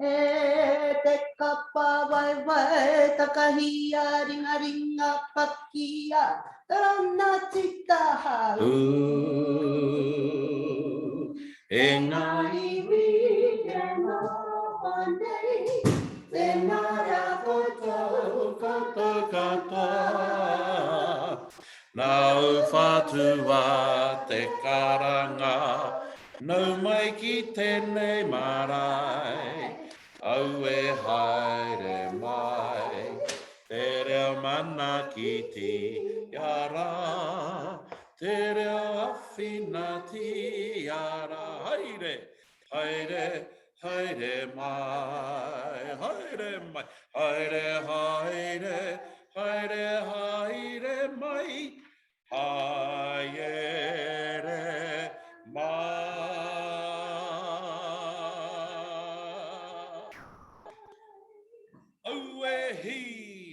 te kapa wai wai, takahia ringa ringa pakia, tarana tita hau. Engai wike no nei, te nara koutou katoa. Nau whatua te karanga, nau mai ki tēnei marae, au e haere mai, te reo mana ki ti ara, te reo awhina ti ara. Haere, haere, haere mai, haere mai, haere, haere, haere, haere mai, haere mai. Auehi!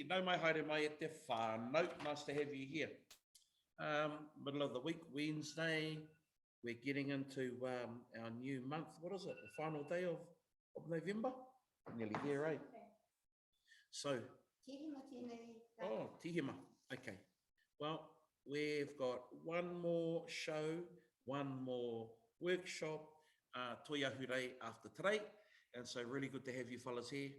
Nau mai haere mai e te whānau. Nice to have you here. Middle of the week, Wednesday. We're getting into our new month. What is it? The final day of November? Nearly there, eh? So, oh, tihima. Okay. Well, we've got one more show, one more workshop, toiahurei after today. And so really good to have you fellas here.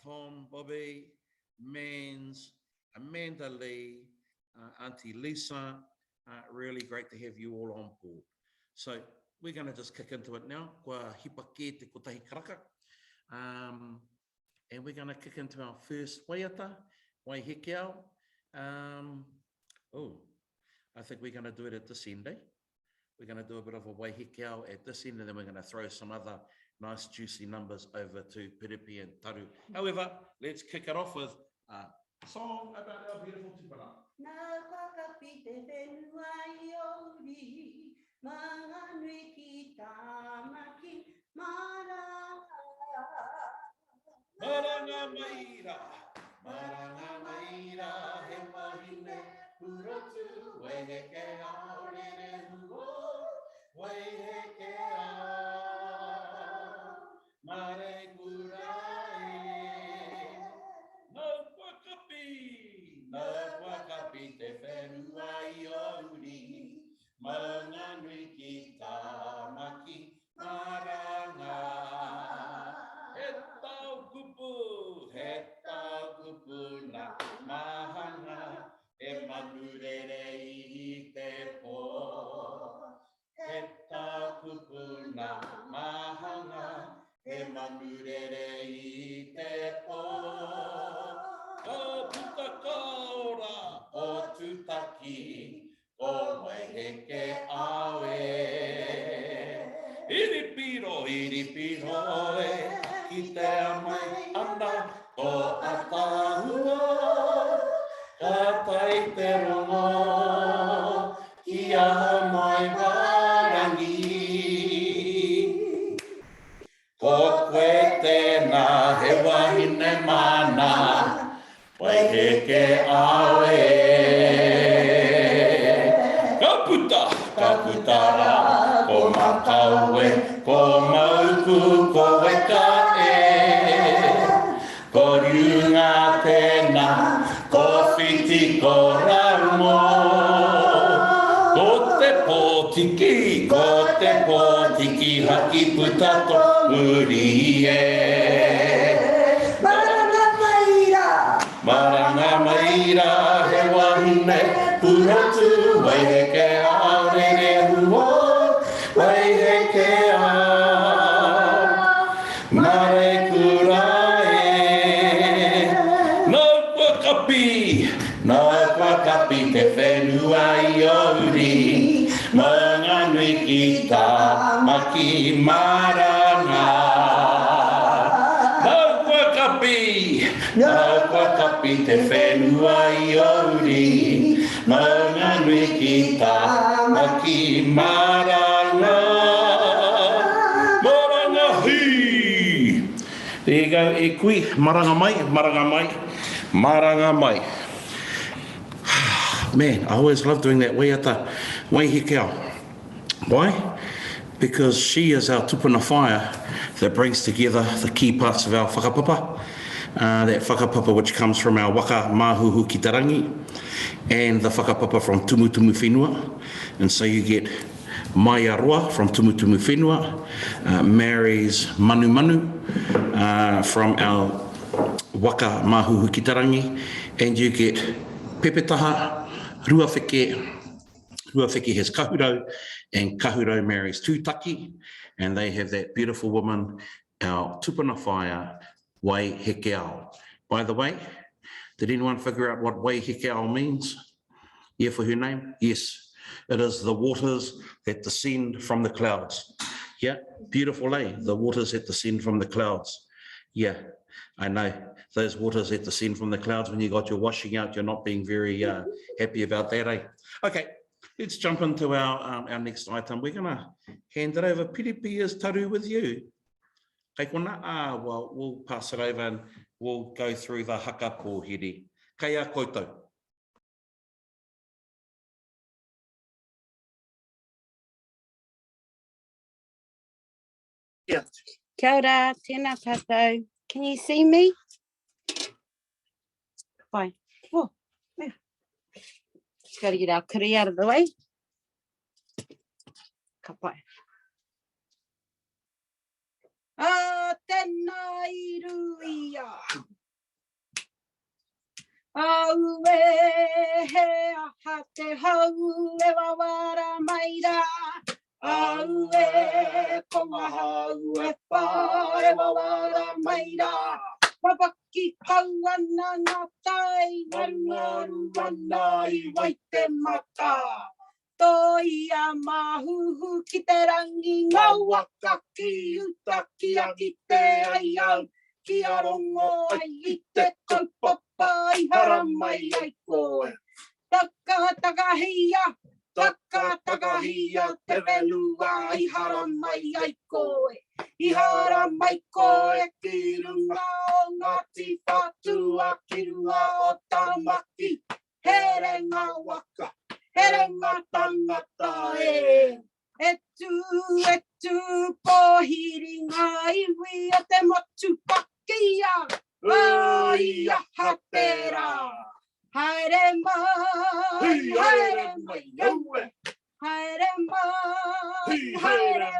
Tom, Bobby, Mans, Amanda Lee, Auntie Lisa, really great to have you all on board. So we're going to just kick into it now. Kua hipake te kotahi karaka. And we're going to kick into our first waiata, Hakihea. I think we're going to do it at this end, eh? We're going to do a bit of a Hakihea at this end, and then we're going to throw some other nice juicy numbers over to Piripi and Taru. However, let's kick it off with a song about our beautiful tupuna. Nā whakapi te whenua iori, mga nui ki tāmaki, maranga. Maranga maira, maranga maira, he wahine, purotu, Hakihea, orere huo, Hakihea, mare kurai. No wakapi te whenua iori, mga nui ki tāmaki, maranga. He tau kupu na mahanga, e manurere I te pō. He tau kupu na mahanga, e manurere I te pō. O puta kaora, o tutaki, o waiheke awe. Iripiro e, ki te amai ana, o atahua. Ka tai te rongo, ki aha mai warangi. Ko koe tēnā he wahine mana, Hakihea awe. Ka putara, ko makaue, ko mauku, ko wekae. Ko riunga tēnā, ko whiti, ko raumo. Ko te pōtiki, haki putato uri e. Maranga maira, he wahine, purotu, Hakihea, orere huo, Hakihea, mare kurai. No wakapi te whenua iori, mga nui ki tāmaki, maranga. No wakapi te whenua iori, mga nui ki tāmaki, maranga. Maranga hi! There you go, e kui, maranga mai. Man, I always love doing that Waiata, Hakihea. Why? because she is our tupuna whaia that brings together the key parts of our whakapapa. That whakapapa which comes from our waka māhuhu ki tarangi, and the whakapapa from tumutumu whenua. And so you get mai aroa from tumutumu whenua, marries manu manu from our waka māhuhu ki tarangi, and you get pepetaha, ruawheke has kahurau, and kahurau marries tūtaki, and they have that beautiful woman, our tupuna whaia, Waiata. By the way, did anyone figure out what Waiata means? Yeah, for her name? Yes, it is the waters that descend from the clouds. Yeah, beautiful, eh? The waters that descend from the clouds. Yeah, I know, those waters that descend from the clouds when you got your washing out, you're not being very happy about that, eh? Okay, let's jump into our next item. We're gonna hand it over. Piripi is taru with you. Kei kona, well, we'll pass it over and we'll go through the haka pōhiri. Kei a koutou. Yeah. Kia ora, tēnā tātou. Can you see me? Fine. Oh, yeah. Just got to get our kuri out of the way. Ka pai. Tēnā iru ia. Au e he aha te hau e wawara mai rā. Au e konga hau e whā e wawara mai rā. Wapaki kauana ngā tai, ngaru ana I wai te mata. Toi a mahuhu ki te rangi, ngā waka ki uta ki a ki te ai au. Ki a rongo ai I te kaupapa I hara mai ai koe. Taka takahea, taka takahea, te wenua I hara mai ai koe. I hara mai koe ki runga o Ngāti Whātua ki runga o Tamaki. Here ngā waka, here ngā tangata e. Etu pōhiri ngā iwi a te motu pakia. Waia hapera. Haere mai, yaue. Haere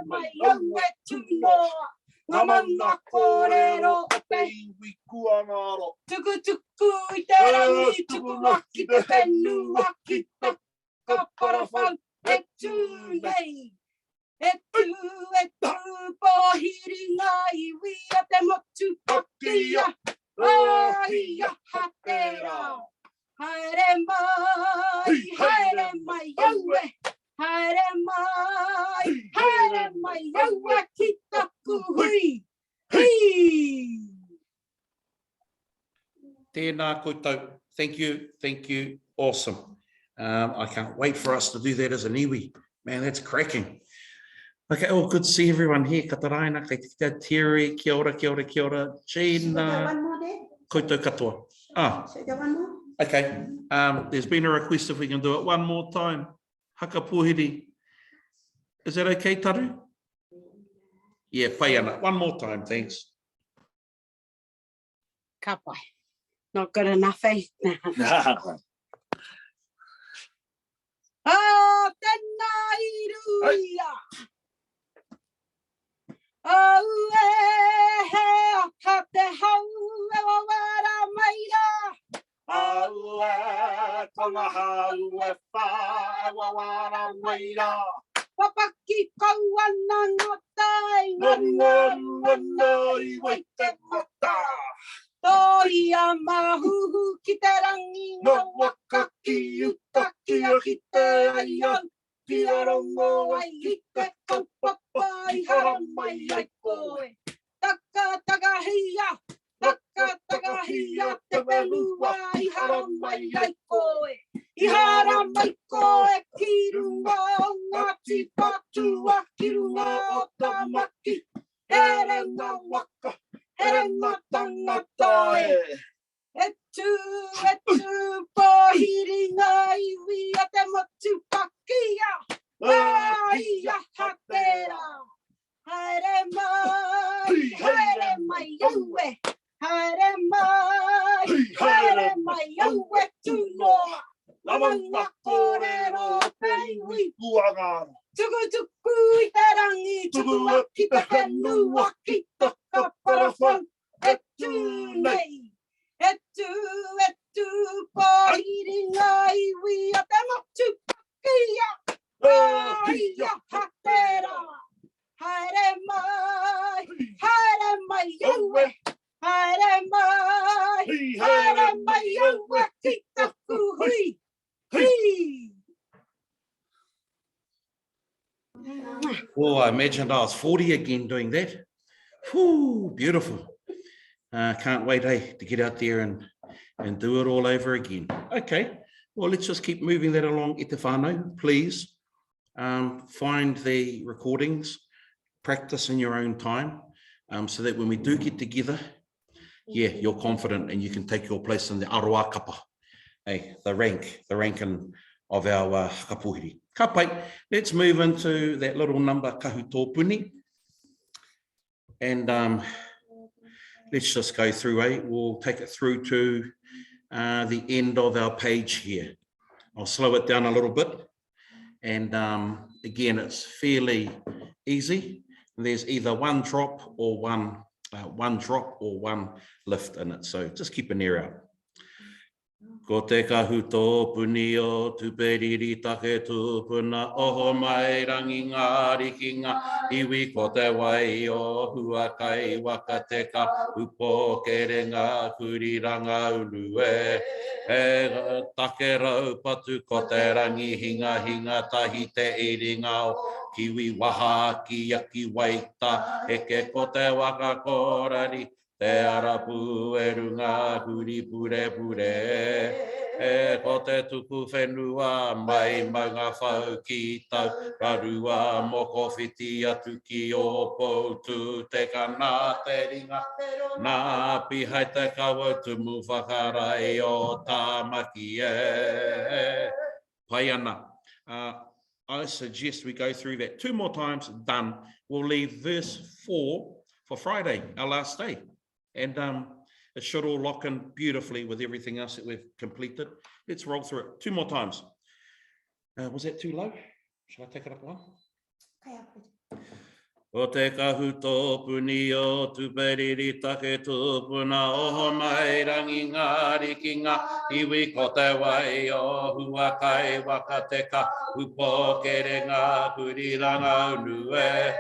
mai, yaue tunoa. Ngā mana kōrero o te iwi kua ngaro. Tuku I te rangi, tuku maki te whenua ki te kaparawhau. Etu nei. Etu pōhiri ngā iwi a te motu pakia. Waia hapera. Haere mai, yaue. Haere mai, yaue ki taku hui. Hui. Tēnā koutou. Thank you, awesome. I can't wait for us to do that as an iwi. Man, that's cracking. Okay, well, good to see everyone here. Kataraina, kei te Terry, kia ora, Gina, koutou katoa. Okay, there's been a request if we can do it one more time. Haka pōhiri. Is that okay, Taru? Yeah, pai ana. One more time, thanks. Ka pai. Not good enough, eh? Tēnā iru ia. Au e he aha te hau e wawara mai rā. Au e konga hau e whā e wawara mai rā. Wapaki kauana ngā tai, ngaru ana I wai te mata. Toi a mahuhu ki te rangi, ngā waka ki uta ki a ki te ai au. Ki a rongo ai I te kaupapa I hara mai ai koe. Taka takahea, te wenua I hara mai ai koe. I hara mai koe ki runga o Ngāti Whātua ki runga o Tamaki. Here ngā waka, here ngā tangata e. Etu pōhiri ngā iwi a te motu pakia. Waia hapera. mai yaue. Haere mai yaue tunoa. Lamanga korero peiwi. Tuku tuku I te rangi, tuku aki te whenua ki taka parawhau. Nei, etu pōhiringa iwi a te motu pakia. Ia hatera, haere mai yaue. Haere mai yaue ki taku hui. Oh, I imagined I was 40 again doing that. Whew, beautiful. Can't wait, to get out there and do it all over again. Okay, well, let's just keep moving that along. E te whānau, please find the recordings, practice in your own time, so that when we do get together, yeah, you're confident and you can take your place in the aroa kapa, the ranking of our hakapuhiri. Ka pai, let's move into that little number kahoot tōpuni. And let's just go through, we'll take it through to the end of our page here. I'll slow it down a little bit. And again, it's fairly easy. There's either one drop or one lift in it. So just keep an ear out. Ko te kahoot tōpuni o tupiriri take tūpuna, oho mai rangi ngā rikinga, iwi ko te wai o huakai waka te kahupo kere ngā kuriranga urue. E take rau patu ko te rangi hinga tahi te iringa o kiwi waha ki aki Waiata, heke ko te waka korari, te arapu e runga huri pure. E ko te tuku whenua mai maunga whau ki tau, rarua moko whiti atu ki o poutu te kana te ringa. Nā pihai te kaua tumu whakarai o tāmaki e. Pai ana. I suggest we go through that 2 more times, done. We'll leave verse 4 for Friday, our last day. And it should all lock in beautifully with everything else that we've completed. Let's roll through it 2 more times. Was that too low? Should I take it up one? O te kahoot tōpuni o tupiriri take tūpuna, oho mai rangi ngā rikinga, iwi ko te wai o huakai waka te kahupo kere ngā kuriranga unue.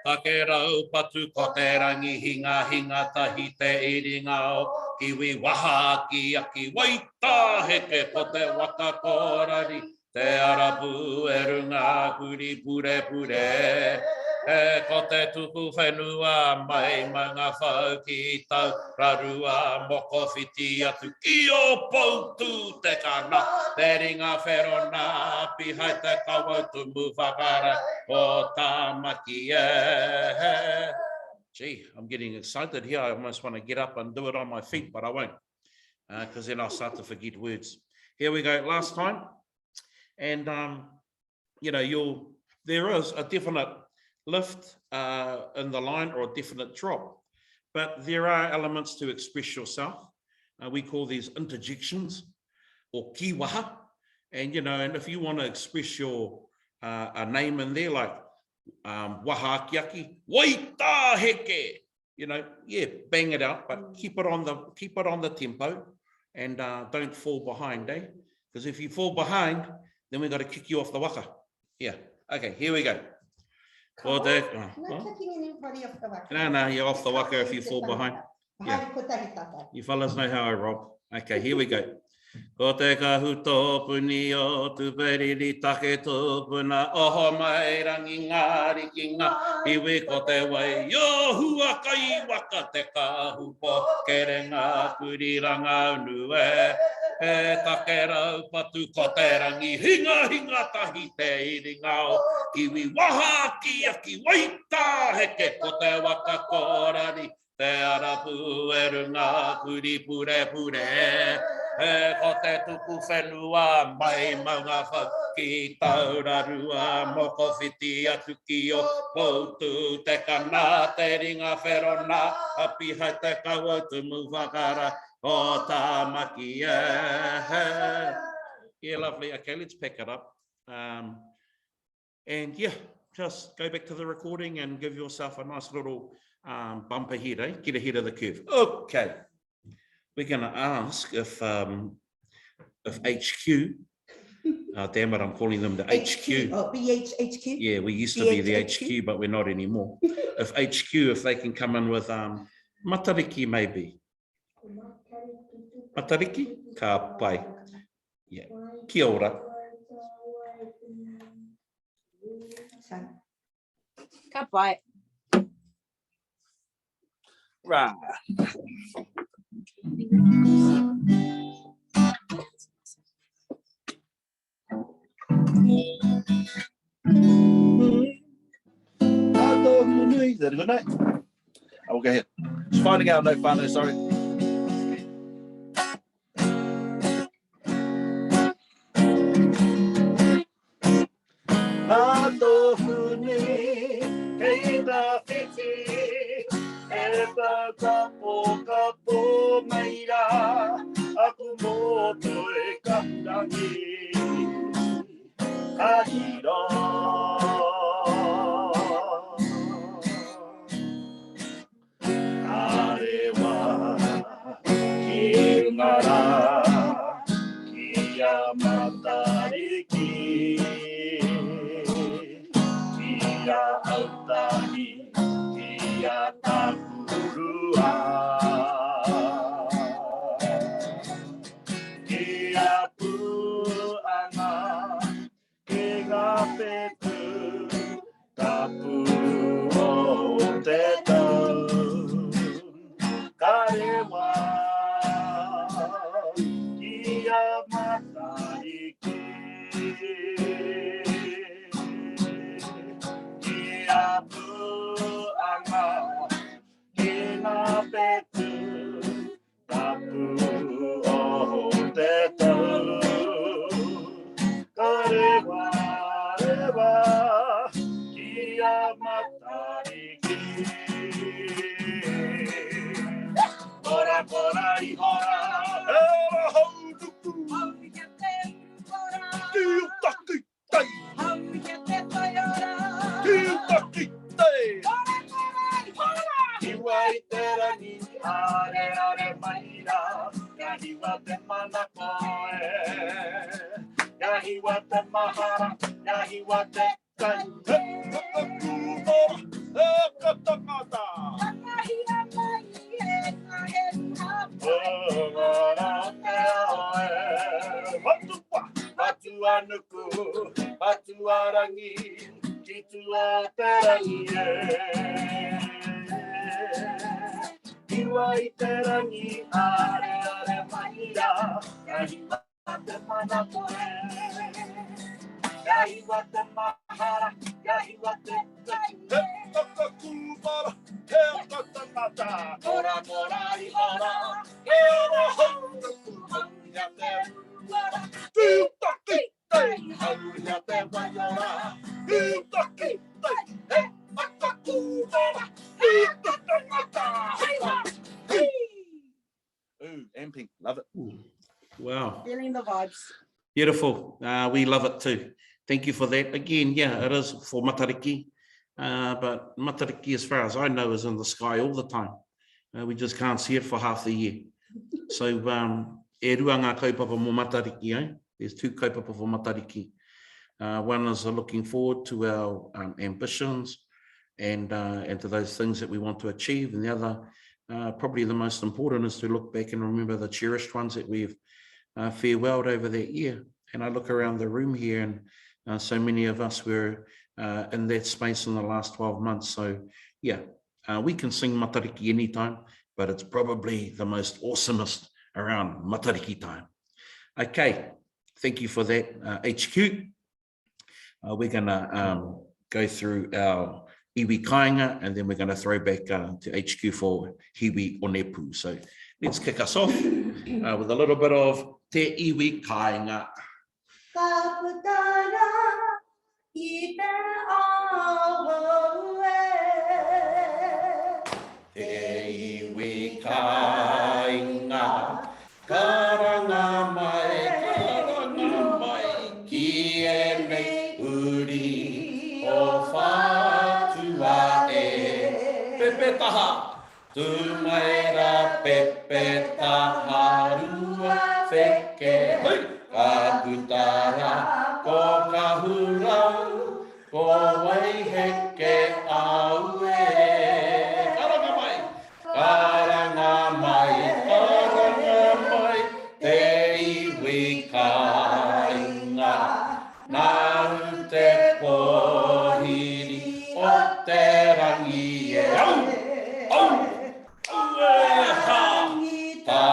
Take rau patu ko te rangi hinga tahi te iringa o kiwi waha ki aki Waiata, heke ko te waka korari, te arapu e runga kuri pure. E ko te tuku whenua mai maunga whau ki tau, rarua moko whiti atu ki o poutu te kana, te ringa wherona, pihai te kawau tumu whakara o tāmaki e. Gee, I'm getting excited here. I almost want to get up and do it on my feet, but I won't, because then I'll start to forget words. Here we go, last time. And, you know, there is a definite lift in the line or a definite drop, but there are elements to express yourself. We call these interjections or kiwaha. And, you know, and if you want to express your a name in there, like waha ki aki Waiata heke, you know, yeah, bang it out, but keep it on the tempo, and don't fall behind, because if you fall behind, then we've got to kick you off the waka. Yeah, okay, here we go. Not kicking anybody off the waka. No, you're off the waka if you fall behind. Yeah. You fellas know how I roll. Okay, here we go. Ko te kahoot tōpuni o tupiriri take tūpuna, oho mai rangi ngā rikinga, iwi ko te wai o huakai waka te kahupo kere ngā kuriranga unue. E take rau patu ko te rangi hinga tahi te iringa o kiwi waha ki aki Waiata, heke ko te waka korari, te te arapu e runga puri pure pure. E ko te tuku whenua mai maunga whaki taurarua moko whiti atu ki o poutu te kana te ringa wherona api hai te kaua tu muwakara o tamaki e. Yeah, lovely. Okay, let's pick it up. And yeah, just go back to the recording and give yourself a nice little bump ahead, eh? Get ahead of the curve. Okay, we're going to ask if HQ, damn it, I'm calling them the HQ. Oh, BHHQ? Yeah, we used to be the HQ, but we're not anymore. If HQ, if they can come in with matariki maybe. Matariki? Ka pai. Yeah, kia ora. Ka pai. Right. Is that a good night? I will go ahead. Just finding out, no fun, sorry. Ooh, amping, love it. Wow. Feeling the vibes. Beautiful. We love it too. Thank you for that. Again, yeah, it is for matariki. But matariki, as far as I know, is in the sky all the time. We just can't see it for half the year. So, e rua ngā kaupapa mo matariki, eh? There's two kaupapa for matariki. One is looking forward to our ambitions and to those things that we want to achieve. And the other, probably the most important, is to look back and remember the cherished ones that we've farewelled over that year. And I look around the room here, and so many of us were in that space in the last 12 months. So yeah, we can sing matariki anytime, but it's probably the most awesomest around matariki time. Okay, thank you for that, HQ. We're gonna go through our iwi kāinga, and then we're going to throw back to HQ for hiwi o nepu. So let's kick us off with a little bit of te iwi kāinga. Ka putara I te aho e. Te iwi kāinga, karanga mai, ki e nei uri o whātua e. Pepe taha, tu mai ra pepe taha rua wheke. Ka putara, ko kahurau, ko wai heke au e. Karanga mai, te iwi kāinga, nau te pohiri o te rangi e. Au e ha, tā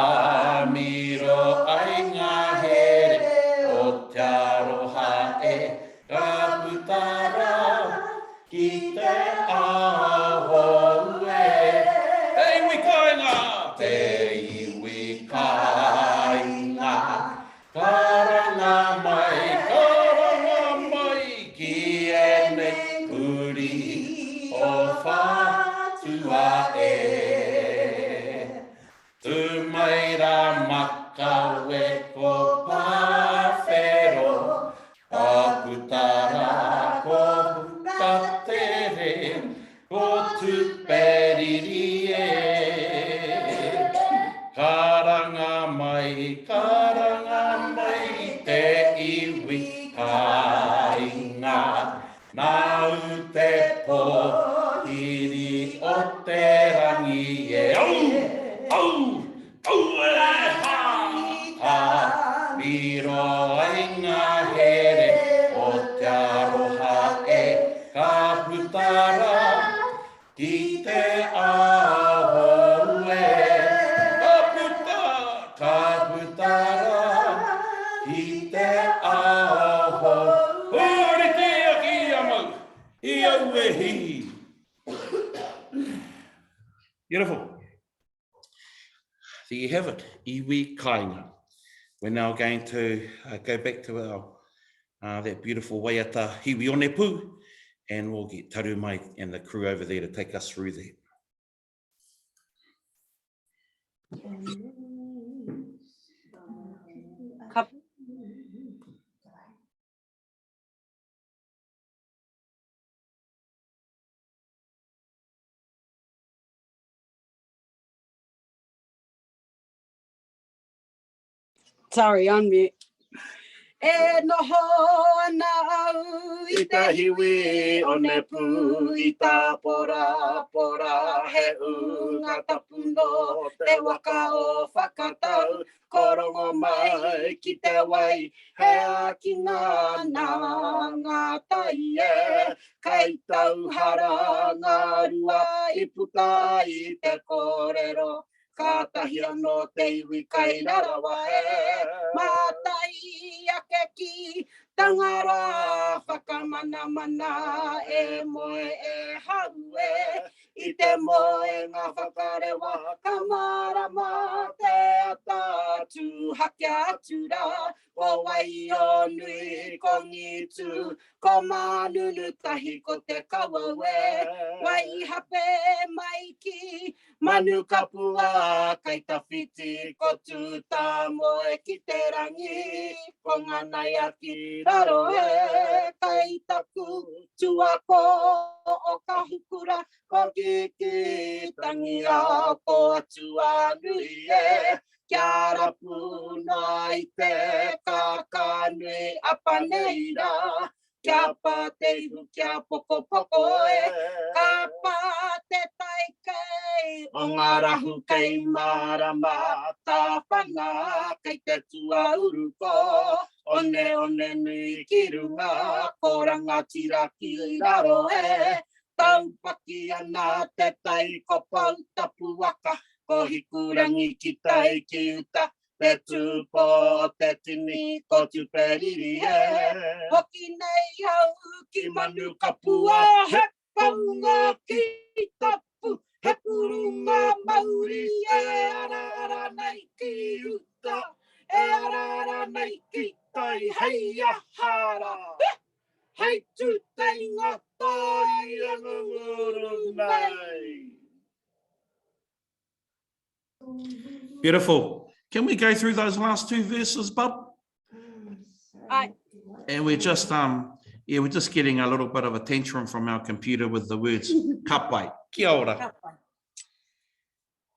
miro ai ngā here o te aroha e. Ka putara ki te aho e. Te iwi kāinga, karanga mai, ki e nei uri o whātua e. Tu mai ra makawe ko pāwhero, ka putara ko pukatere, ko tuperiri e. Karanga mai, te iwi kāinga, nau te pohiri o te rangi e. Au e ha, ka miro ai ngā here o te aroha e. Ka putara ki te aho e. Ka putara ki te aho. Hore te aki amau, I au e hi. Beautiful. There you have it, iwi kāinga. We're now going to go back to our that beautiful Waiata hiwi o nepu, and we'll get Taru mai and the crew over there to take us through that. Sorry, on mute. E noho ana au I te hiwi o nepu I tā pora he unga tapuno te waka o whakatau korongo mai ki te wai he aki ngā ngā tai e kai tau hara ngā rua I puta I te kōrero ka tahi anō te iwi kai rarawa e mātai ake ki tangara whakamana e moe e hau e I te moe ngā whakarewa ka marama te atatu hake atura o wai o nui ko ngitu ko manunu tahi ko te kawa e wai hape mai ki manu kapua kai tawhiti ko tuta moe ki te rangi ko nganai aki raro e kai taku tuako o ka hukura ko kiki tangi a ko atua nui e kia rapu nai te kakanui apaneira kia pa te ihu kia poko e ka pa te taikei o ngā rahu kei marama tā whanga kei te tua uruko one nui ki runga ko rangatira ki raro e tau paki ana te tai ko pau tapu waka ko hikurangi ki tai ki uta te tūpo te tini ko tuperiri e hoki nei au ki manu kapua he paunga ki tapu, he purunga mauri, e ara nei ki uta, e ara nei ki tai, hei ahara. Hei tu tei ngā tai, e nguru nei. Beautiful. Can we go through those last two verses, bub? Aye. And we're just we're just getting a little bit of a tantrum from our computer with the words kapai. Kia ora.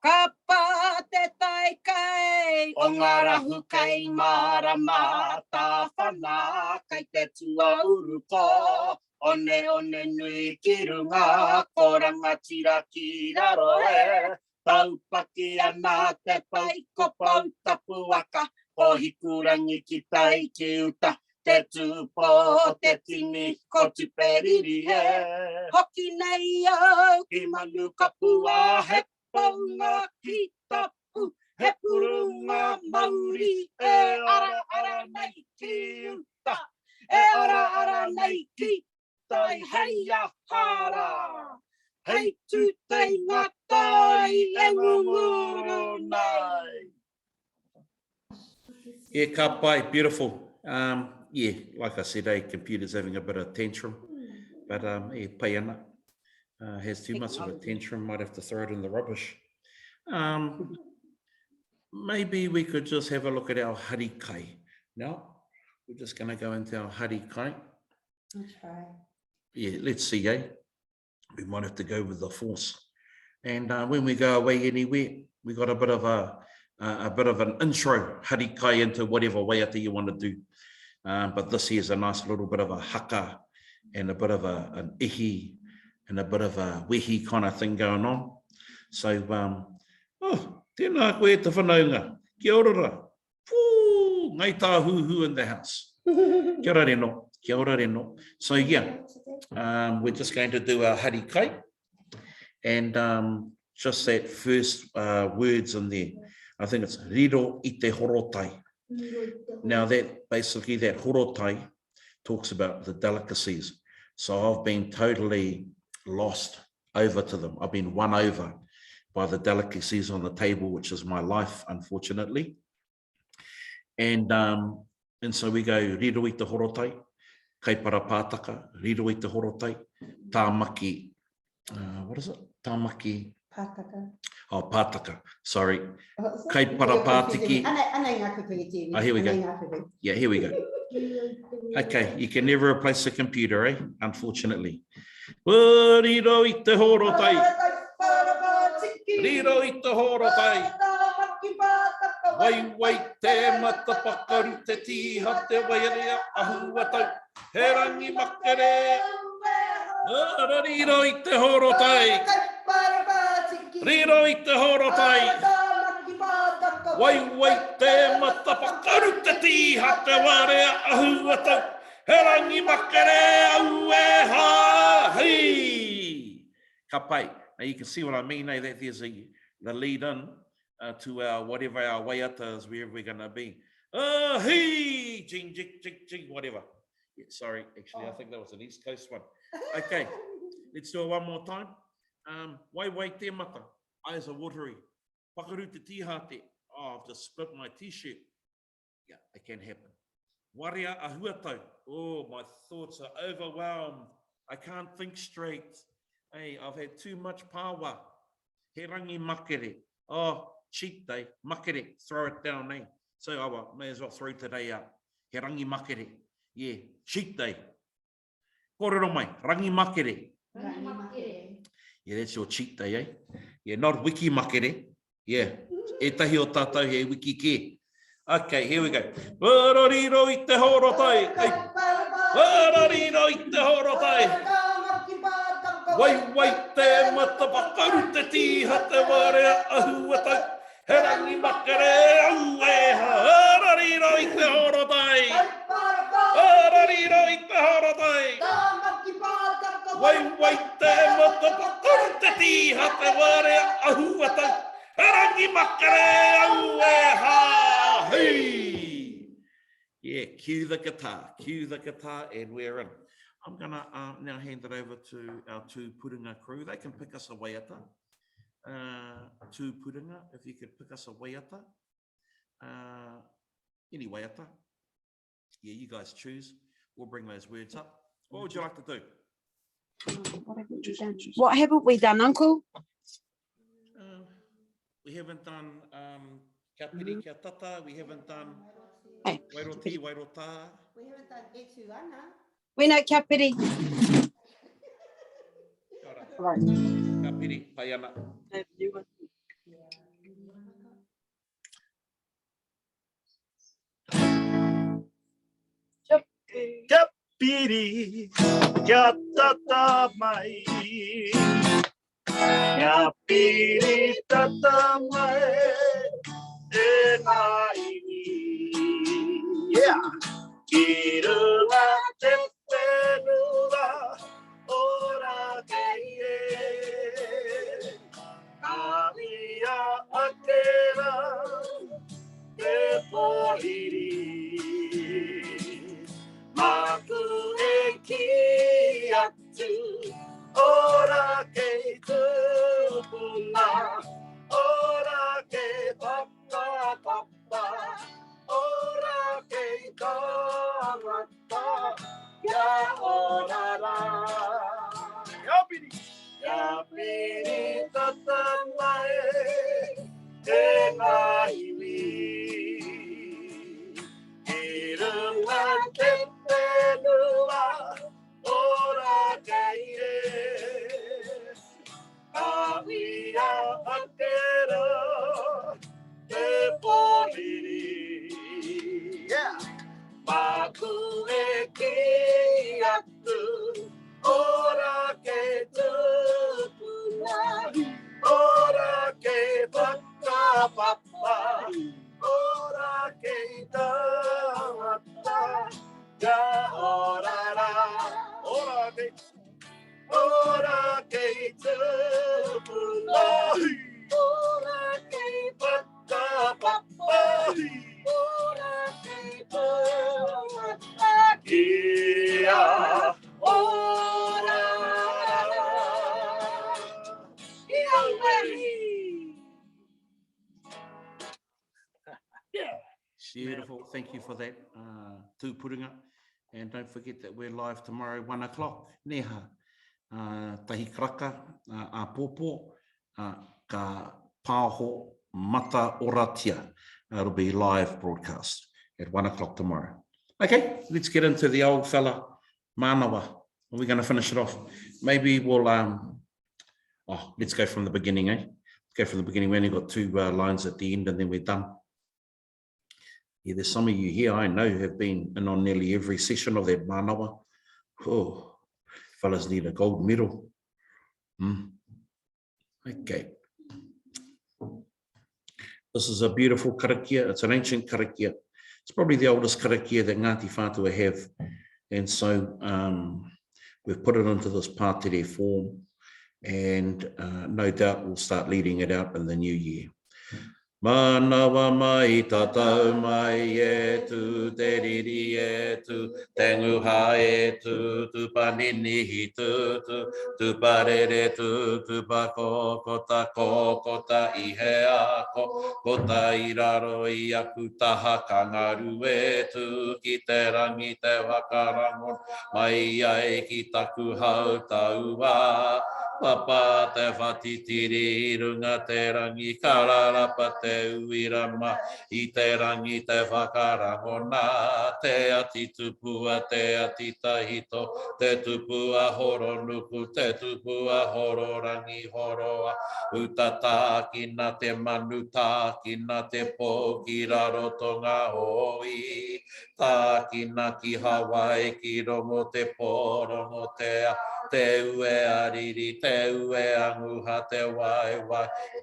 Ka pā te tai kai, o ngā rahu kai marama, tā whana kai te tua uruko, one nui ki runga, ko rangatira ki raro e, tau paki ana te pai, ko pau tapu waka, ko hikurangi ki tai ki uta, te tūpo, te tini, ko tuperiri e, hoki nei au, ki manu kapua, he paunga ki tapu, he purunga mauri, e ara nei ki uta, e ara nei ki tai, hei ahara, hei tūtei ngā tai, e ngunguru nei. Yeah, kapai, beautiful. Yeah, like I said, computer's having a bit of tantrum, but yeah, pai ana. Has too much of a tantrum, might have to throw it in the rubbish. Maybe we could just have a look at our harikai. Now, we're just going to go into our harikai. I'll try. Yeah, let's see, we might have to go with the force. And when we go away anywhere, we got a bit of an intro harikai into whatever waiata you want to do. But this here's a nice little bit of a haka and a bit of an ihi and a bit of a wehi kind of thing going on. So, tēnā koe te whanaunga, kia ora. Pū, ngai tā huhu in the house. Kia ora reno, kia ora reno. So yeah, we're just going to do our harikai. And just that first words in there, I think it's riro I te horotai. Now that basically that horotai talks about the delicacies. So I've been totally lost over to them. I've been won over by the delicacies on the table, which is my life, unfortunately. And so we go riro I te horotai, kaipara pātaka, riro I te horotai, tāmaki, what is it? Tāmaki. Pātaka. Oh, pātaka, sorry. Kaipara pātiki. Oh, here we go. Yeah, here we go. Okay, you can never replace a computer, eh? Unfortunately. Riro I te horotai. Riro I te horotai. Wai te mata pakaru te tiha te waiarea ahua tau. He rangi makere. Riro I te horotai. Riro I te horotai. Wai te mata pakaru te tiha te waiarea ahua tau. He rangi makere au e ha hei. Ka pai. Now you can see what I mean, that there's the lead in to our whatever our waiata is, wherever we're going to be. Hey, jing, jing, jing, jing, whatever. Yeah, sorry, actually, I think that was an East Coast one. Okay, let's do it one more time. Wai te mata, eyes are watery. Pakaru te tiha te. Oh, I've just split my t-shirt. Yeah, it can happen. Waria ahua tau. Oh, my thoughts are overwhelmed. I can't think straight. Hey, I've had too much power. He rangi makere. Oh, cheat day. Makere. Throw it down, eh? So I may as well throw today out. He rangi makere. Yeah, cheat day. Korero mai. Rangi makere. Rangi makere. Yeah, that's your cheat day, eh? Yeah, not wiki makere. Yeah. E tahi o tātou he wiki ke. Okay, here we go. Warariro I te horotai. Warariro I te horotai. Wai te mata pakaru te tiha te warea ahua tau. He rangi makere au e ha. Arariro I te horotai. Arariro I te horotai. Wai te mata pakaru te tiha te warea ahua tau. He rangi makere au e ha. Hey. Yeah, cue the guitar, and we're in. I'm going to now hand it over to our two Puringa crew. They can pick us a Waiata. Two Puringa, if you could pick us a Waiata. Any Waiata. Yeah, you guys choose. We'll bring those words up. What would you like to do? What haven't we done, Uncle? We haven't done kia piri, kia tata. We haven't done Hey, wairoti, wairota. We haven't done etu ana. We know kia piri. Kia piri, pai ana. Kia piri, kia tata mai. Kia piri tata mai. E ngā iwi. Yeah. Ki runga te whenua, ora kei e. Ka ia akera, te pohiri. Maku e ki atu, ora kei tupuna, ora kei papa papa, ora kei tawata, ya ora la. Ya piri tata mai, e ngā iwi. I runga te whenua, ora kei e. Ka ia akera, te pohiri. Yeah. Maku e ki atu, ora ke tupuna, ora ke whakapapa, ora ke tawata, ya ora ra, ora ke tupuna, ora ke whakapapa, ora ke tawata, kia ora ra. Beautiful. Thank you for that, tū Puringa. And don't forget that we're live tomorrow, 1 o'clock. Neha, tahi kraka, a pōpō, ka pāho mata oratia. It'll be live broadcast at 1 o'clock tomorrow. Okay, let's get into the old fella, Manawa. We're going to finish it off. Maybe we'll, let's go from the beginning, eh? Let's go from the beginning. We only got two lines at the end and then we're done. Yeah, there's some of you here I know have been in on nearly every session of that Manawa. Oh, fellas need a gold medal. Okay. This is a beautiful karakia. It's an ancient karakia. It's probably the oldest karakia that Ngāti Whātua have. And so we've put it into this pātere form and no doubt we'll start leading it out in the new year. Manawa mai tatau mai e tu te riri e tu tenguha e tu panini hi tu parere tu pako kota I he ako kota I raro I aku taha kangaru e tu ki te rangi te wakarangon mai ai ki taku hau taua. Papa te whatitiri runga te rangi kararapa te uirama I te rangi te whakarangona te ati tupua te ati tahito te tupua horo nuku te tupua horo rangi horoa utata kina te manuta kina te pō ki raro tonga hoi tā kina ki Hawaii ki rongo te pō rongo te ue ariri, te ue anguha, te wai,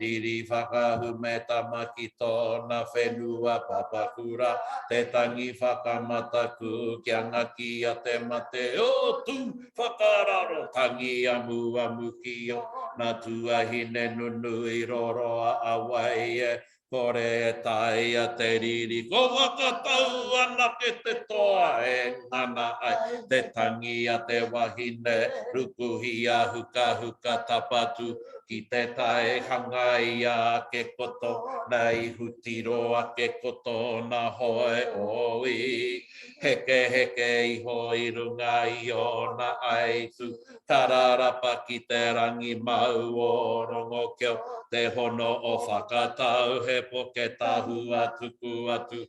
riri whakahu me tamaki tōna whenua papakura, te tangi whakamataku, kia ngaki a te mate, o tu whakararo, tangi amu ki o, nā tuahine nunu I roro a awai e, Kore tai a te riri, ko whakatau ana ke te toa e ngana ai. Te tangi a te wahine, rukuhia huka huka tapatu. Ki te tae hangai a ke koto, nei hutiro a ke koto na hoe oi. Heke heke iho i runga i ona aitu. Tararapa ki te rangi mau o rongo keo. Te hono o whakatau he poke tahu atuku atu.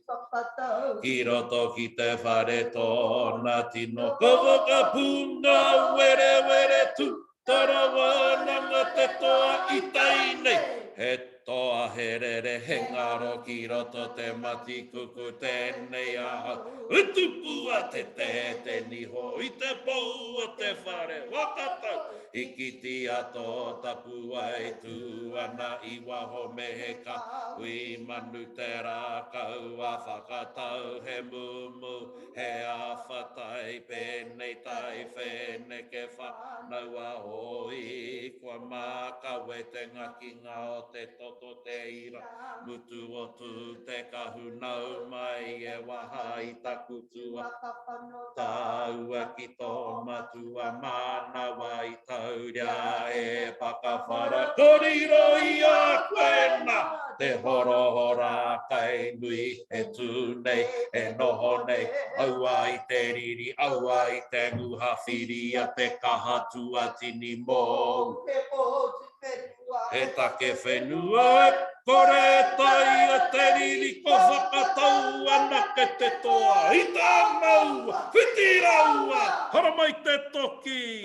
Ki roto ki te whare tōna tino. Kovo ka punga were were tu. Tarawa nanga te toa i tainei. He toa herere he ngaro ki roto te mati kuku tēnei aha. Utupua te niho i te pou o te whare wakatau. Ikiti ato tapu ai tu ana i waho meheka. Ui manu te rā kaua whakatau he mumu. He awhatai pēnei tai whene ke whanaua hoi. Kua mākawe te ngakinga o te toto te ira. Mutu o tu te kahunau mai e waha i taku tua. Taua ki tō matua manawa i tauria e pakawhara. Koriro i a koena te horohora kai nui e tūnei e noho nei. Aua i te riri, aua i te nguha whiri a te kahatua tini mō. E take whenua e kore tai a te riri ko whakatau ana ke te toa. I tā maua, whiti raua, hara mai te toki.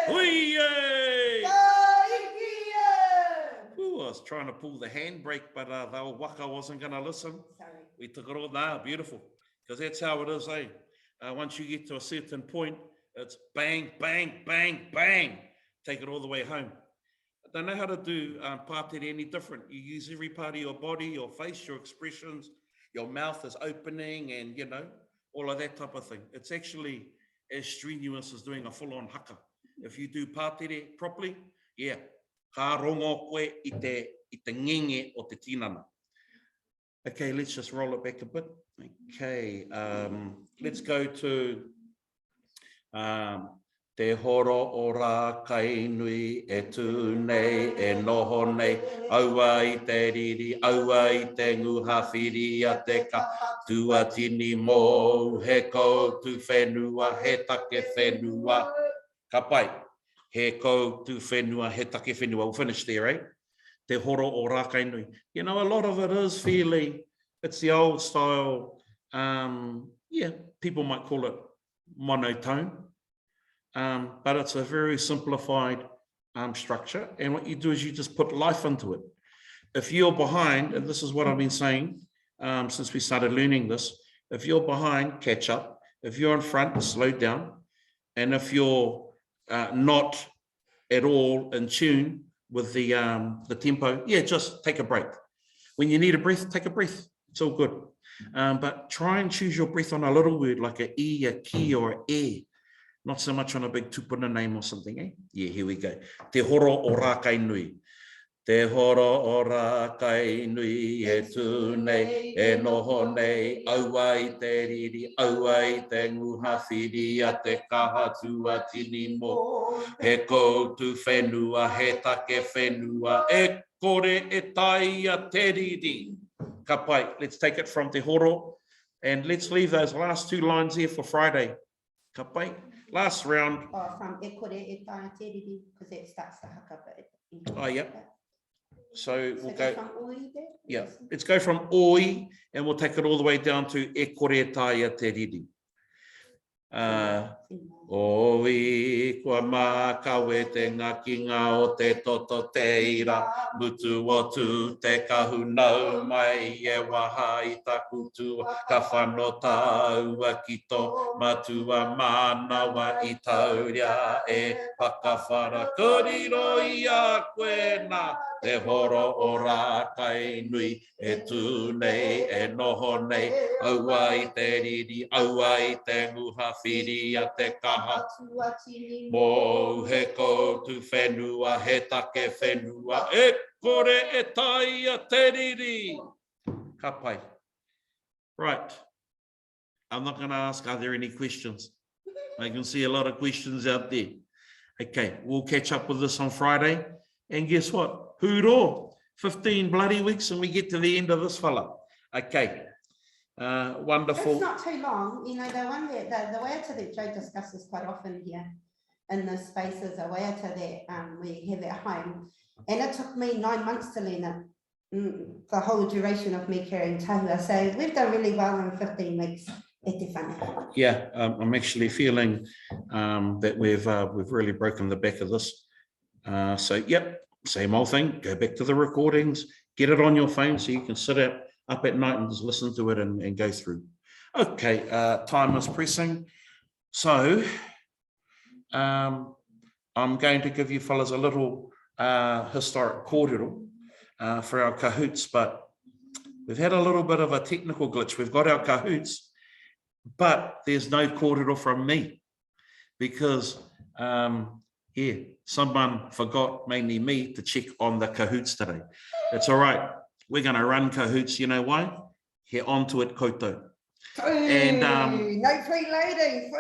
Hui e! Ooh, I was trying to pull the handbrake, but the old waka wasn't going to listen. Sorry. We took it all now, beautiful. Because that's how it is, eh? Once you get to a certain point, it's bang, bang, bang, bang. Take it all the way home. I don't know how to do pātere any different. You use every part of your body, your face, your expressions, your mouth is opening and, you know, all of that type of thing. It's actually as strenuous as doing a full-on haka. If you do pātere properly, yeah, ka rongo koe i te ngenge o te tinana. Okay, let's just roll it back a bit. Okay, let's go to te horo o rā kai nui e tūnei e noho nei. Aua i te riri, aua i te nguha whiri a te ka tua tini mō. He koutu whenua, he take whenua. Ka pai, he koutu whenua, he take whenua. We'll finish there, eh? Te horo o rā kai nui. You know, a lot of it is fairly, it's the old style, yeah, people might call it monotone. But it's a very simplified structure. And what you do is you just put life into it. If you're behind, and this is what I've been saying since we started learning this, if you're behind, catch up. If you're in front, slow down. And if you're not at all in tune with the tempo, yeah, just take a break. When you need a breath, take a breath. It's all good. But try and choose your breath on a little word like a e, a ki, or a e. Not so much on a big tupuna name or something, eh? Yeah, here we go. Te horo o rā kai nui. Te horo o rā kai nui e tūnei e noho nei. Aua i te riri, aua i te nguha whiri a te kahatua tini mō. He koutu whenua, he take whenua, e kore e tai a te riri. Ka pai, let's take it from te horo and let's leave those last two lines here for Friday. Ka pai. Last round. Oh, from ekore e tai te riri, because it starts the haka. Oh, yeah. So we'll go. From oi there? Yeah, let's go from oi and we'll take it all the way down to e kore tai a te riri. Oi, kua mākawe te ngakinga o te toto te ira. Mutu o tu te kahunau mai e waha i taku tua. Ka whanota ua ki tō matua manawa i tauria e pakawhara. Koriro i a koena te horo o rā kai nui e tūnei e noho nei. Aua i te riri, aua i te nguha whiri a te kaha. Mō he koutu whenua, he take whenua, e Kore e tai a te riri. Ka pai. Right. I'm not going to ask, are there any questions? I can see a lot of questions out there. Okay, we'll catch up with this on Friday. And guess what? Hooroo, 15 bloody weeks and we get to the end of this fella. Okay, wonderful. It's not too long. You know, the one that the Waiata that Joe discusses quite often here in this space is a Waiata that we have at home. And it took me 9 months to learn it, the whole duration of me carrying tahua. So we've done really well in 15 weeks. Yeah, I'm actually feeling that we've really broken the back of this. So, yep, same old thing. Go back to the recordings, get it on your phone so you can sit up at night and just listen to it and go through. Okay, time is pressing. So, I'm going to give you fellas a little historic kōrero for our kahoots, but we've had a little bit of a technical glitch. We've got our kahoots, but there's no kōrero from me because, yeah, someone forgot, mainly me, to check on the kahoots today. It's all right. We're going to run kahoots. You know why? Get onto it, koutou. And no preloading.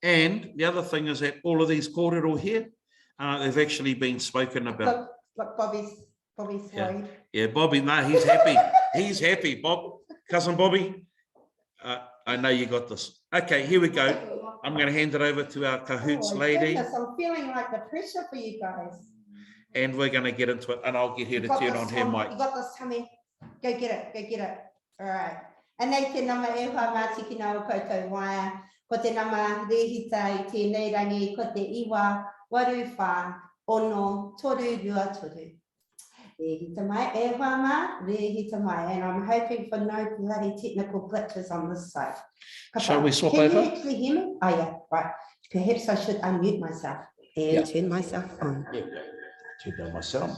And the other thing is that all of these kōrero here, they've actually been spoken about. Look, Bobby's worried. Yeah, Bobby, no, he's happy. He's happy, Bob. Cousin Bobby, I know you got this. Okay, here we go. I'm going to hand it over to our kahoots lady. Goodness, I'm feeling like the pressure for you guys. And we're going to get into it, and I'll get her to turn on her mic. You got this, Tommy. Go get it. All right. And they te nama e hoa mā tiki nā o koutou waia. Ko te nama rehita I tēnei rangi, ko te iwa, waru whā, ono, toru, rua, toru. Rehita mai, e hoa mā, rehita mai. And I'm hoping for no bloody technical glitches on this side. Shall we swap over? over? Can you actually hear me? Oh yeah, right. Perhaps I should unmute myself and turn myself on. Yeah. Turn down myself.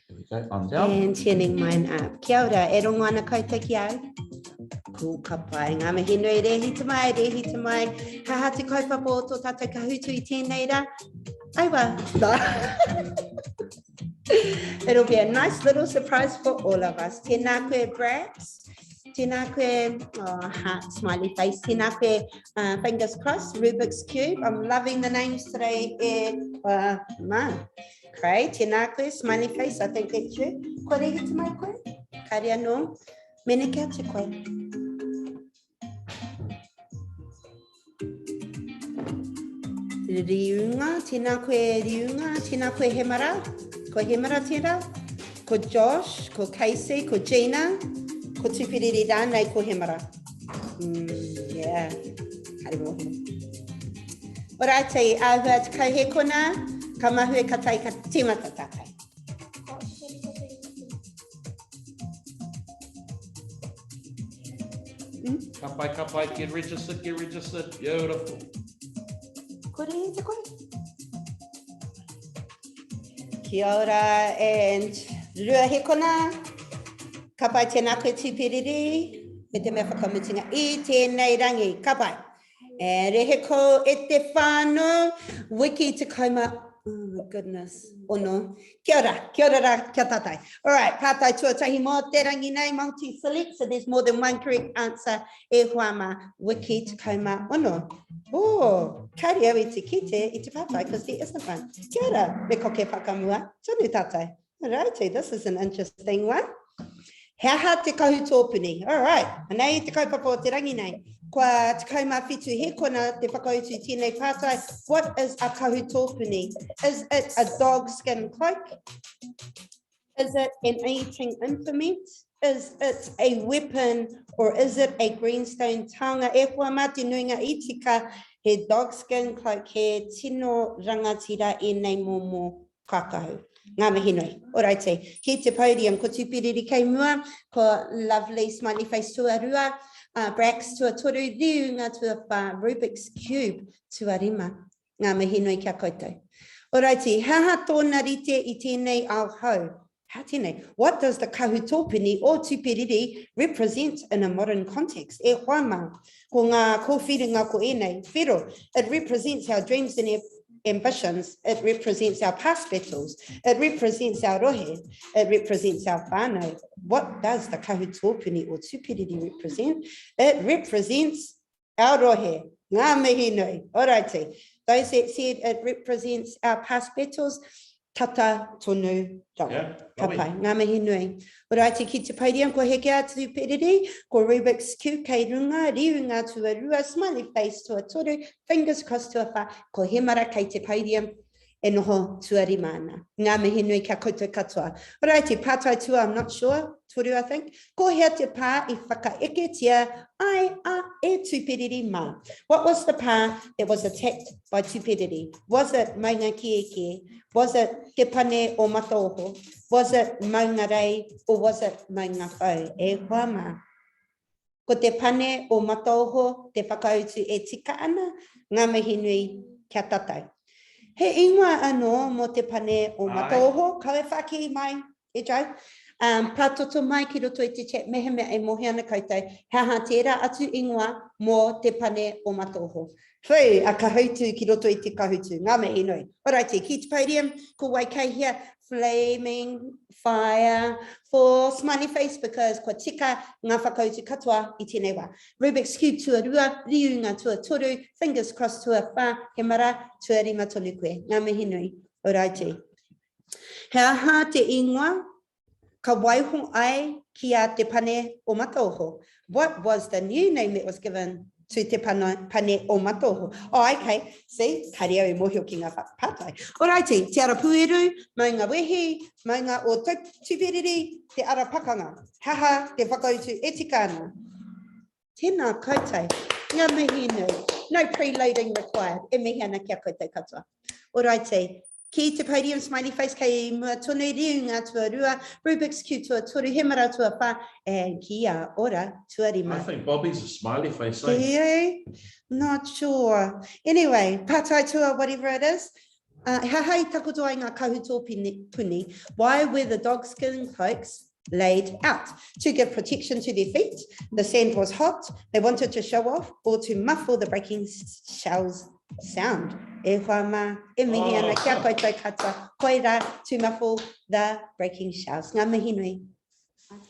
There we go, I'm down. And turning mine up. Kia ora, e rongo ana koutou ki au. Ko ka pai, ngā mihi nui, rehita mai. Ha te kaupapa o tō tātou kahutu I tēnei rā. Aiwa. It'll be a nice little surprise for all of us. Tēnā koe Brax. Tēnā koe, heart, smiley face. Tēnā koe, fingers crossed, Rubik's Cube. I'm loving the names today. Cray, tēnā koe, smiley face. I think that's you. Ko rehita mai koe? Karia no. Mene kia te koe. Riunga, tēnā koe riunga. Tēnā koe Hemara. Ko Hemara tērā. Ko Josh, ko Casey, ko Gina. Ko tupiriri rānei ko Hemara. Yeah. Hari mohi. Ora te ahua te kau he kona, ka mahu e katai ka tīmata tātai. Ka pai, get registered. Beautiful. Kore te kore. Kia ora and rua he kona. Ka pai tēnā koe tūpiriri, me te mea whakamutinga I tēnei rangi, ka pai. E reheko e te whānau, wiki te kauma, oh my goodness, ono. Kia ora rā, kia tātai. All right, kātai tuatahi mō te rangi nei, multi-select, so there's more than one correct answer. E huama, wiki te kauma, ono. Oh, kari au I te kite, I te pātai, because there isn't one. Kia ora, me koke whakamua, tonu tātai. All righty, this is an interesting one. Hea te kahoot opening. All right. Anei te kaupapa o te rangi nei. Kua te kauma whitu he kona te whakautu tēnei pātai. What is a kahoot opening? Is it a dog skin cloak? Is it an eating implement? Is it a weapon or is it a greenstone taonga? E kua mate nuinga I tika he dog skin cloak he tino rangatira E nei momo kakahu. Ngā mihi nui. Alrighty, ki te podium, ko tūpiriri kei mua, ko lovely smiley face tuarua, Brax tua toru, riunga tua wha, Rubik's Cube tua rima. Ngā mihi nui kia koutou. Alrighty, haha tōna rite I tēnei ao hau. Ha tēnei, what does the kahoot tōpuni o tūpiriri represent in a modern context? E whama, ko ngā kōwhiringa ko enei, whiro, it represents our dreams and ambitions. It represents our past battles. It represents our rohe. It represents our whānau. What does the kahoot tōpuni or tūpiriri represent? It represents our rohe. Ngā mihi nui. Alrighty. Those that said it represents our past battles, tata tonu rau. Yeah, Ka pai, ngā mihi nui. Alrighty, ki te pairiam, ko Hakihea tūpiriri, ko Rubik's Cube, kei runga, riunga tuarua, smiley face tuatoru, fingers crossed tuawha, ko hemara kei te pairiam, e noho tuari mana. Ngā mihi nui ka koutou katoa. Alrighty, pātai tua, I'm not sure, toru I think. Ko hea te pā I whakaeke tia, ai a e tūpiriri mā. What was the pā that was attacked by tūpiriri? Was it maunga kieke? Was it te pane o mataoho? Was it maunga rei or was it maunga whau? E hoa mā. Ko te pane o mataoho, te whakautu e tika ana, ngā mihi nui kia tatau. He ingoa anō mo te pane o mataoho, kawe whaki mai, e jau. Pātoto mai ki roto I te chat, mehe mea e mohe ana koutou, haha tērā atu ingoa mo te pane o mataoho. Whai, a kahoutu ki roto I te kahutu, ngā mihi nui. Alrighty, ki te podium, ko Waiata, flaming fire for smiley face because ko tika ngā whakautu katoa I tēnei wā. Rubik's Cube tuarua, riunga tuatoru, fingers crossed tuawha, he mara tuarima tonu koe. Ngā mihi nui. Alrighty. He aha te ingoa, ka waiho ai ki a te pane o mataoho. What was the new name that was given to te pane o mataoho? Oh, okay. See, kari au I mohio ki ngā pātai. Alrighty, te ara pueru, maunga wehi, maunga o tūpiriri, te ara pakanga. Haha, te whakautu e tika ana. Tēnā koutou, ngā mihi nui. No preloading required. E mihi ana kia koutou katoa. Alrighty. Ki te podium, smiley face, kei mua tonu riunga tuarua, Rubik's Cube tuatoru, he mara tuawha, and kia ora tuarima. I think Bobby's a smiley face. Do you? Not sure. Anyway, pātai tua, whatever it is. Hahai takotoa I ngā kahoot tōpuni. Why were the dog skin cloaks laid out? To give protection to their feet. The sand was hot. They wanted to show off or to muffle the breaking shells sound. E hoa mā, e mihi ana kia koutou katoa, koira to muffle the breaking shells. Ngā mihi nui.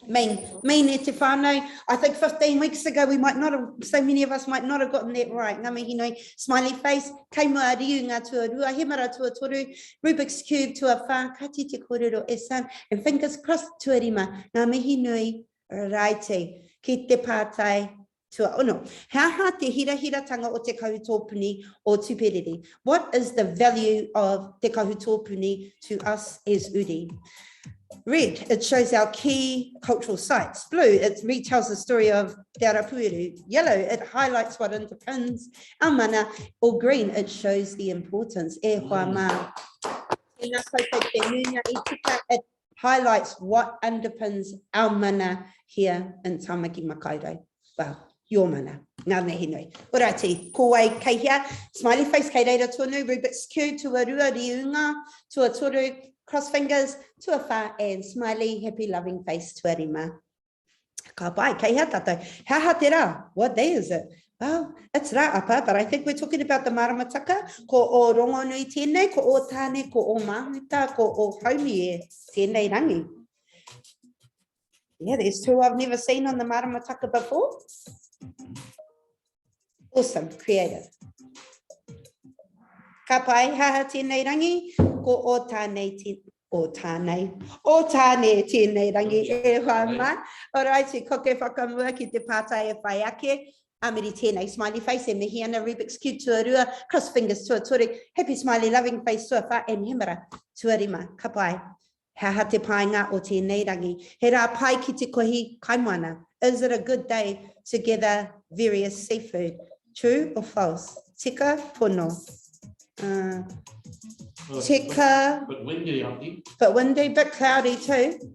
Mean e te whānau. I think 15 weeks ago, we might not have, so many of us might not have gotten that right. Ngā mihi nui, smiley face, kei mua riunga tuarua, he mara tuatoru, Rubik's Cube tuawha, kati te kōrero e sun, and fingers crossed tuarima. Ngā mihi nui, righty, ki te pātai tua ono. Haha te hirahiratanga o te kahoot tōpuni o tūpiriri. What is the value of te kahoot tōpuni to us as uri? Red, it shows our key cultural sites. Blue, it retells the story of Te Arapueru. Yellow, it highlights what underpins our mana. Or green, it shows the importance. E hoa mā. It highlights what underpins our mana here in Tāmaki Makaurau. Well, your mana. Ngā mihi nui. Orati, ko Hakihea, smiley face, kei reira tonu, Rubik's Cube, tuarua, riunga, tuatoru, cross fingers, tuawha, and smiley, happy, loving face, tuarima. Ka pai, Hakihea tātou. Haha te rā, what day is it? Well, it's rā apa, but I think we're talking about the maramataka, ko o rongonui tēnei, ko o tāne, ko o mahuta, ko o haumi e tēnei rangi. Yeah, there's two I've never seen on the maramataka before. Awesome, creative. Ka pai, haha tēnei rangi, ko o tānei tēnei rangi e hoa mā. Alright, ko ke whakamua ki te pātai e whai ake. Amiri tēnei, smiley face, e mihi ana, Rubik's Cube tuarua, cross fingers tuatoru, happy smiley loving face tuawha, and hemara tuarima, ka pai. Haha te painga o tēnei rangi. He rā pai ki te kohi kaimana. Is it a good day to gather various seafood? True or false? Tika pono. Tika. But windy, auntie. But windy, but cloudy too.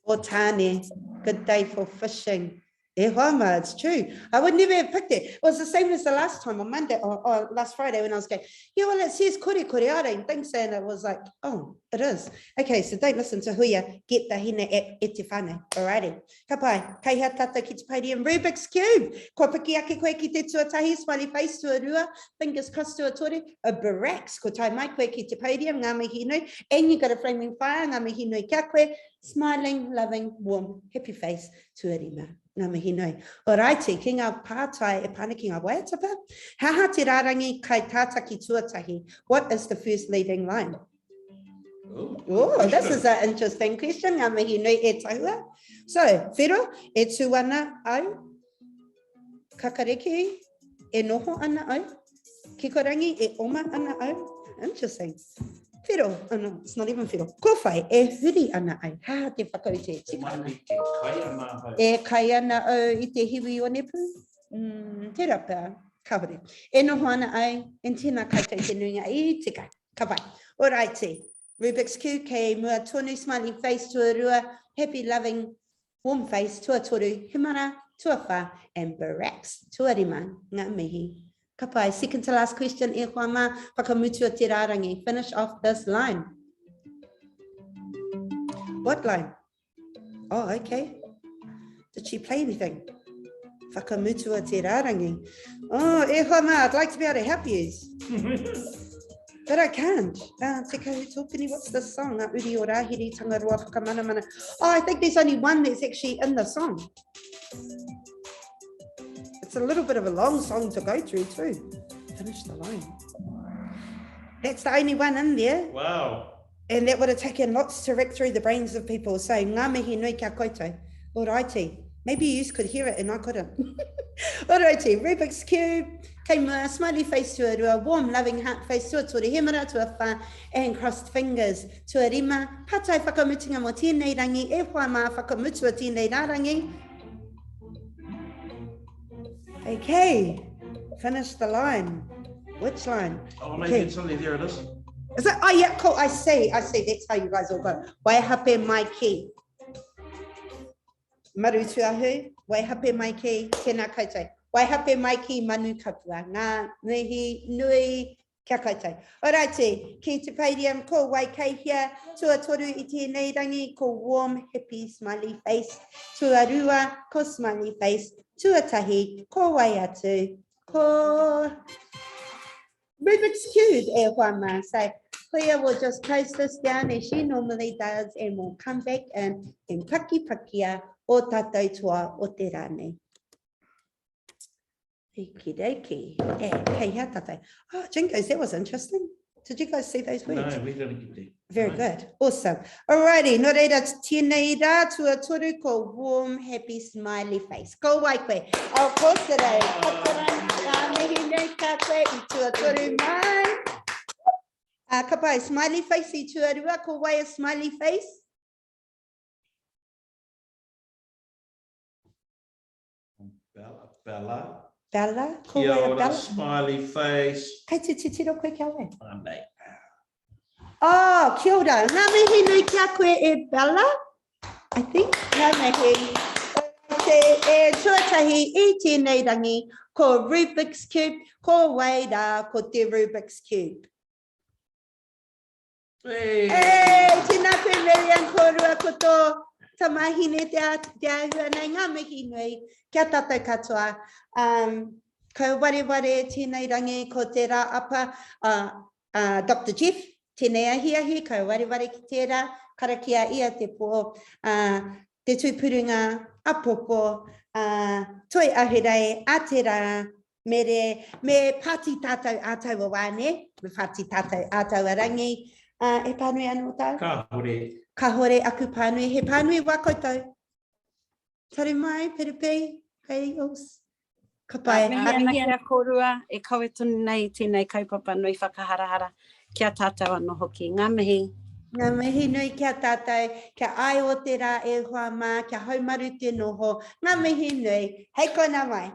O tāne, good day for fishing. E hama, it's true. I would never have picked it. It was the same as the last time on Monday or last Friday when I was going, yeah, well, it says kore are and things, and it was like, oh, it is. Okay, so don't listen to huia, get the hina e te whānau. Alrighty. Ka pai, kei hea tata ki te podium. Rubik's Cube. Ko piki ake koe ki te tuatahi, smiley face tuarua, fingers crossed tuatori, a barax. Ko tai mai koe ki te podium, ngā mihi nui, and you got a flaming fire, ngā mihi nui kia koe, smiling, loving, warm, happy face tuarima. Ngā mihi nui. Alrighty, ki ngā pātai e pane ki ngā Waiata pa. Haha te rārangi kai tāta ki tuatahi. What is the first leading line? Oh, this is an interesting question. Ngā mihi nui e tahua. So, whiro, e tūana au. Kakariki, e noho ana au. Kikorangi, e oma ana au. Interesting. Whiro, oh no, it's not even whiro. Kowhai, e huri ana au. Ha, te whakaute. E kai ana au i te hiwi o nepu. Te rapa, kaore. E noho ana au, en tēnā koutou te nuinga I tika. Ka pai. Alrighty. Rubik's Cube, kei mua tonu, smiley face, tuarua, happy, loving, warm face, tuatoru, himara, tuawha, and barax, tuarima, ngā mihi. Ka pai, second to last question, e hoa mā, whakamutu o te rārangi. Finish off this line. What line? Oh, okay. Did she play anything? Whakamutu o te rārangi. Oh, e hoa mā, I'd like to be able to help you. But I can't. Te kahoot tōpini, what's this song? Uri o Rahiri, Tangaroa, Whakamana Mana. Oh, I think there's only one that's actually in the song. It's a little bit of a long song to go through too. Finish the line. That's the only one in there. Wow. And that would have taken lots to wreck through the brains of people. So, ngā mihi nui kia koutou. Alrighty. Maybe you could hear it and I couldn't. Alrighty, Rubik's Cube. Kei mua, smiley face tuarua, warm, loving heart face tuatori himara, tuawha, and crossed fingers. Tuarima, patai whakamutinga mo tēnei rangi, e hoa mā whakamutu o tēnei rārangi. Okay, finish the line. Which line? Oh, maybe it's only there it is. Is it? Oh, yeah, cool. I see. That's how you guys all go. Waihape mai ki. Maru tuahu, waihape mai ki, tēnā koutou. Waihape mai ki manu kapua. Ngā mihi nui kia koutou. Alrighty, ki te podium, ko Hakihea, tuatoru I tēnei rangi, ko warm, happy, smiley face. Tuarua, ko smiley face. Tuatahi, ko Waiata, ko Rubik's Cube e hoa mā. So, Hoia will just close this down as she normally does and we'll come back in pakipakia o tātou tua o te rānei. Okie dokie. Kei hea tātou. Oh, Jinkos, that was interesting. Did you guys see those words? No, we didn't get there. Very good. Awesome. Alrighty. No reira tēnei rā tuatoru ko warm, happy, smiley face. Ko wai koe. Au kōtere. Ka mihi nei ka koe I tuatoru mai. Ka pai, smiley face I tuarua. Ko wai a smiley face. Bella. Bella. Ko Kia wai a ora, Bella. smiley face. Kei te titiro koe kia wai. Monday. Oh, kia ora. Ngā mihi nui kia koe e Bella. I think. Ngā mihi. E tuatahi I tēnei rangi. Ko Rubik's Cube. Ko Waiata ko te Rubik's Cube. Hey. Tēnā koe Marian korua koto tamahine te ahua nei ngā mihi nui kia tātou katoa. Ko wareware tēnei rangi ko te rā apa Dr. Jeff, tēnei ahiahi, ko wareware ki tērā, karakia ia te pō, te tūpurunga, apopo, toi ahurei, a te rā, me pāti tātou ātau o wāne, me pāti tātou ātau arangi, e pānui anō tau? Kahore. Kahore aku pānui, he pānui wā koutou. Taru mai, perupe, hei os. Ka pai. Mihi ana kia korua, e kawe tonu nei tēnei kaupapa nui whakaharahara kia tātou anō hoki. Ngā mihi. Ngā mihi nui kia tātou, kia ai o te rā e hoa mā, kia haumaru te noho. Ngā mihi nui, hei kona mai.